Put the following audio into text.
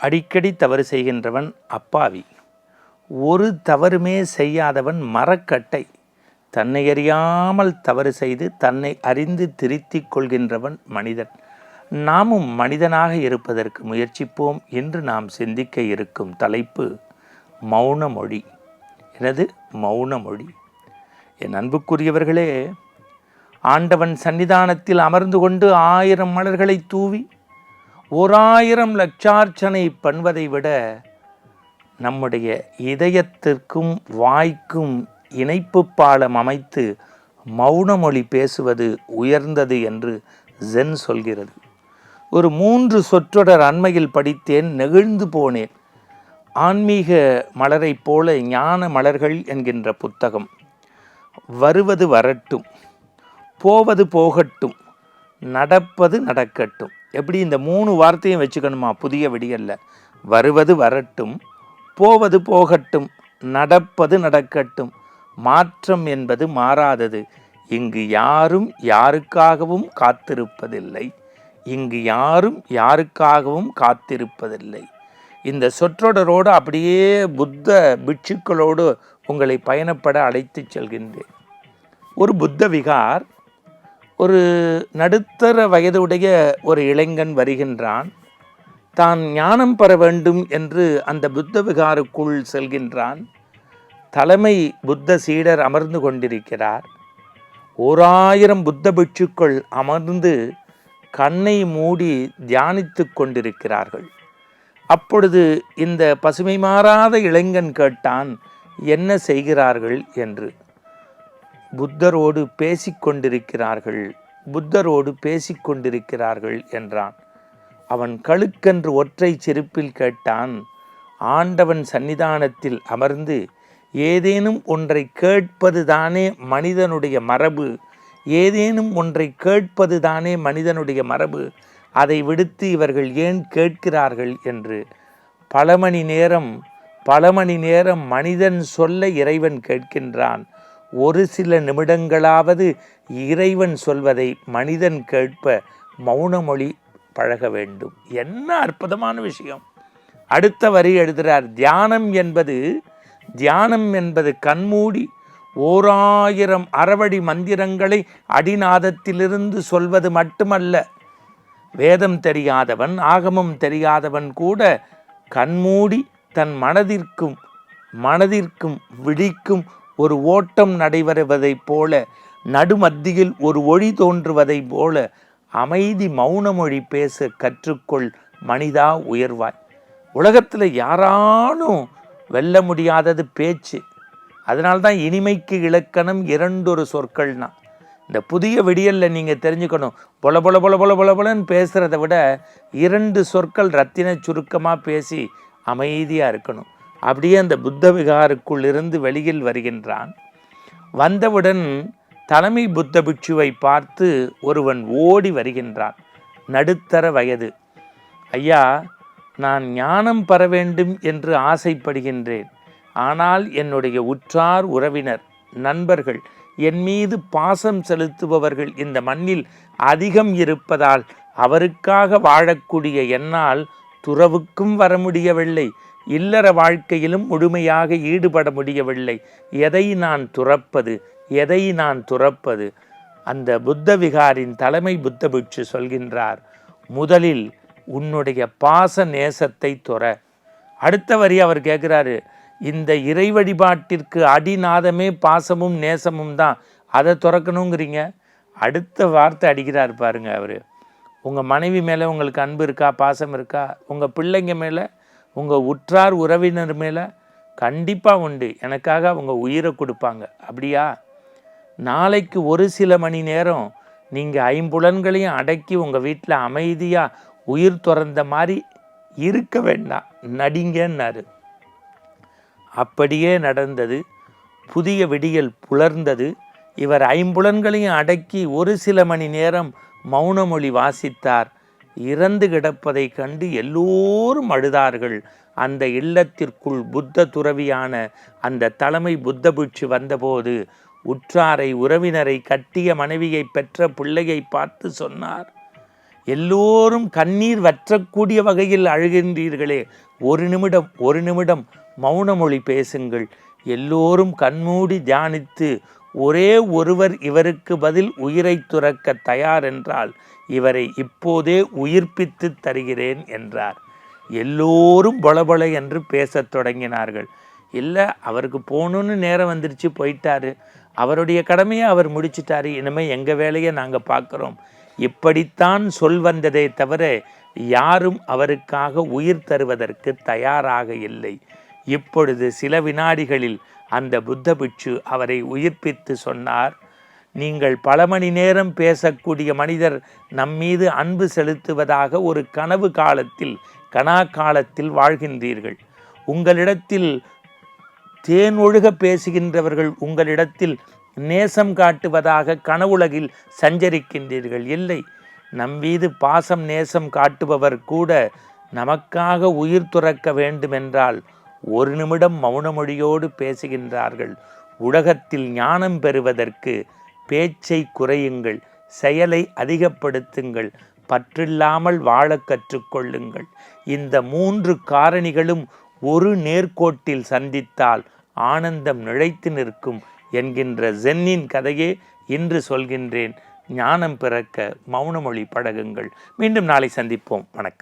அடிக்கடி தவறு செய்கின்றவன் அப்பாவி. ஒரு தவறுமே செய்யாதவன் மரக்கட்டை. தன்னை அறியாமல் தவறு செய்து தன்னை அறிந்து திருத்திக் கொள்கின்றவன் மனிதன். நாமும் மனிதனாக இருப்பதற்கு முயற்சிப்போம். என்று நாம் சிந்திக்க இருக்கும் தலைப்பு மௌன மொழி. எனது மௌன மொழி. என் அன்புக்குரியவர்களே, ஆண்டவன் சன்னிதானத்தில் அமர்ந்து கொண்டு 1000 மலர்களை தூவி 1000 லட்சார்ச்சனை பண்ணுவதை விட நம்முடைய இதயத்திற்கும் வாய்க்கும் இணைப்பு பாலம் அமைத்து மௌனமொழி பேசுவது உயர்ந்தது என்று ஜென் சொல்கிறது. ஒரு 3 சொற்றொடர் அண்மையில் படித்தேன், நெகிழ்ந்து போனேன். ஆன்மீக மலரைப் போல ஞான மலர்கள் என்கின்ற புத்தகம். வருவது வரட்டும், போவது போகட்டும், நடப்பது நடக்கட்டும். எப்படி இந்த 3 வார்த்தையும் வச்சுக்கணுமா புதிய விடியல்ல? வருவது வரட்டும், போவது போகட்டும், நடப்பது நடக்கட்டும். மாற்றம் என்பது மாறாதது. இங்கு யாரும் யாருக்காகவும் காத்திருப்பதில்லை. இங்கு யாரும் யாருக்காகவும் காத்திருப்பதில்லை. இந்த சொற்றொடரோடு அப்படியே புத்த பிட்சுக்களோடு உங்களை பயணப்பட அழைத்து செல்கின்றேன். ஒரு புத்த விகார், ஒரு நடுத்தர வயதுடைய ஒரு இளைஞன் வருகின்றான். தான் ஞானம் பெற வேண்டும் என்று அந்த புத்த விகாருக்குள் செல்கின்றான். தலைமை புத்த சீடர் அமர்ந்து கொண்டிருக்கிறார். 1000 புத்த பிட்சுக்கள் அமர்ந்து கண்ணை மூடி தியானித்து கொண்டிருக்கிறார்கள். அப்பொழுது இந்த பசுமை மாறாத இளைஞன் கேட்டான், என்ன செய்கிறார்கள் என்று. புத்தரோடு பேசிக்கொண்டிருக்கிறார்கள், புத்தரோடு பேசிக்கொண்டிருக்கிறார்கள் என்றான். அவன் கழுக்கென்று ஒற்றை சிரிப்பில் கேட்டான், ஆண்டவன் சன்னிதானத்தில் அமர்ந்து ஏதேனும் ஒன்றை கேட்பது தானே மனிதனுடைய மரபு, ஏதேனும் ஒன்றை கேட்பது தானே மனிதனுடைய மரபு, அதை விடுத்து இவர்கள் ஏன் கேட்கிறார்கள் என்று. பல மணி நேரம் மனிதன் சொல்ல இறைவன் கேட்கின்றான். ஒரு சில நிமிடங்களாவது இறைவன் சொல்வதை மனிதன் கேட்ப மௌனமொழி பழக வேண்டும். என்ன அற்புதமான விஷயம்! அடுத்த வரி எழுதுகிறார், தியானம் என்பது கண்மூடி 1000 அறவழி மந்திரங்களை அடிநாதத்திலிருந்து சொல்வது மட்டுமல்ல. வேதம் தெரியாதவன், ஆகமம் தெரியாதவன் கூட கண்மூடி தன் மனதிற்கும் விழிக்கும் ஒரு ஓட்டம் நடைபெறுவதைப் போல, நடுமத்தியில் ஒரு ஒளி தோன்றுவதைப் போல அமைதி மௌனமொழி பேச கற்றுக்கொள் மனிதா, உயர்வாய். உலகத்தில் யாராலும் வெல்ல முடியாதது பேச்சு. அதனால்தான் இனிமைக்கு இலக்கணம் 2 சொற்கள்னா. இந்த புதிய விடியலில் நீங்கள் தெரிஞ்சுக்கணும், பொல பொல பொல பொல பொல பொலன்னு பேசுகிறத விட 2 சொற்கள் ரத்தின சுருக்கமாக பேசி அமைதியாக இருக்கணும். அப்படியே அந்த புத்த விகாருக்குள் இருந்து வெளியில் வருகின்றான். வந்தவுடன் தலைமை புத்த பிட்சுவை பார்த்து ஒருவன் ஓடி வருகின்றான். நடுத்தர வயது. ஐயா, நான் ஞானம் பெற வேண்டும் என்று ஆசைப்படுகின்றேன். ஆனால் என்னுடைய உற்றார் உறவினர், நண்பர்கள், என் மீது பாசம் செலுத்துபவர்கள் இந்த மண்ணில் அதிகம் இருப்பதால் அவருக்காக வாழக்கூடிய என்னால் துறவுக்கும் வர முடியவில்லை, இல்லற வாழ்க்கையிலும் முழுமையாக ஈடுபட முடியவில்லை. எதை நான் துறப்பது? அந்த புத்த விகாரின் தலைமை புத்த பிட்சு சொல்கின்றார், முதலில் உன்னுடைய பாச நேசத்தை துற. அடுத்த வரி அவர் கேட்குறாரு, இந்த இறை வழிபாட்டிற்கு அடிநாதமே பாசமும் நேசமும் தான், அதை துறக்கணுங்கிறீங்க. அடுத்த வார்த்தை அடிக்கிறார் பாருங்க அவர். உங்கள் மனைவி மேலே உங்களுக்கு அன்பு இருக்கா, பாசம் இருக்கா? உங்கள் பிள்ளைங்க மேலே, உங்கள் உற்றார் உறவினர் மேலே கண்டிப்பாக உண்டு. எனக்காக அவங்க உயிரை கொடுப்பாங்க. அப்படியா? நாளைக்கு ஒரு சில மணி நேரம் நீங்கள் 5 புலன்களையும் அடக்கி உங்கள் வீட்டில் அமைதியாக உயிர் துறந்த மாதிரி இருக்க வேண்டாம், நடிங்கன்னாரு. அப்படியே நடந்தது. புதிய விடியல் புலர்ந்தது. இவர் 5 புலன்களையும் அடக்கி ஒரு சில மணி நேரம் மௌனமொழி வாசித்தார். இறந்து கிடப்பதை கண்டு எல்லோரும் அழுதார்கள். அந்த இல்லத்திற்குள் புத்த துறவியான அந்த தலைமை புத்த பிட்சு வந்தபோது உற்றாரை, உறவினரை, கட்டிய மனைவியை, பெற்ற பிள்ளையை பார்த்து சொன்னார், எல்லோரும் கண்ணீர் வற்றக்கூடிய வகையில் அழுகின்றீர்களே, ஒரு நிமிடம் மௌன மொழி பேசுங்கள். எல்லோரும் கண்மூடி தியானித்து ஒரே ஒருவர் இவருக்கு பதில் உயிரை துறக்க தயார் என்றால் இவரை இப்போதே உயிர்ப்பித்து தருகிறேன் என்றார். எல்லோரும் பொலபொல என்று பேசத் தொடங்கினார்கள். இல்லை, அவருக்கு போகணுன்னு நேரம் வந்துருச்சு, போயிட்டாரு, அவருடைய கடமையை அவர் முடிச்சிட்டாரு, இனிமேல் எங்கள் வேலையை நாங்கள் பார்க்குறோம், இப்படித்தான் சொல் வந்ததே தவிர யாரும் அவருக்காக உயிர் தருவதற்கு தயாராக இல்லை. இப்பொழுது சில வினாடிகளில் அந்த புத்த பிட்சு அவரை உயிர்ப்பித்து சொன்னார், நீங்கள் பல மணி நேரம் பேசக்கூடிய மனிதர் நம்மீது அன்பு செலுத்துவதாக ஒரு கனவு காலத்தில் கனா காலத்தில் வாழ்கின்றீர்கள். உங்களிடத்தில் தேன் ஒழுக பேசுகின்றவர்கள் உங்களிடத்தில் நேசம் காட்டுவதாக கனவுலகில் சஞ்சரிக்கின்றீர்கள். இல்லை, நம்மீது பாசம் நேசம் காட்டுபவர் கூட நமக்காக உயிர் துறக்க வேண்டுமென்றால் ஒரு நிமிடம் மௌனமொழியோடு பேசுகின்றார்கள். உலகத்தில் ஞானம் பெறுவதற்கு பேச்சை குறையுங்கள், செயலை அதிகப்படுத்துங்கள், பற்றில்லாமல் வாழ கற்றுக்கொள்ளுங்கள். இந்த 3 காரணிகளும் ஒரு நேர்கோட்டில் சந்தித்தால் ஆனந்தம் நிலைத்து நிற்கும் என்கின்ற ஜென்னின் கதையே இன்று சொல்கின்றேன். ஞானம் பிறக்க மௌனமொழி பழகுங்கள். மீண்டும் நாளை சந்திப்போம். வணக்கம்.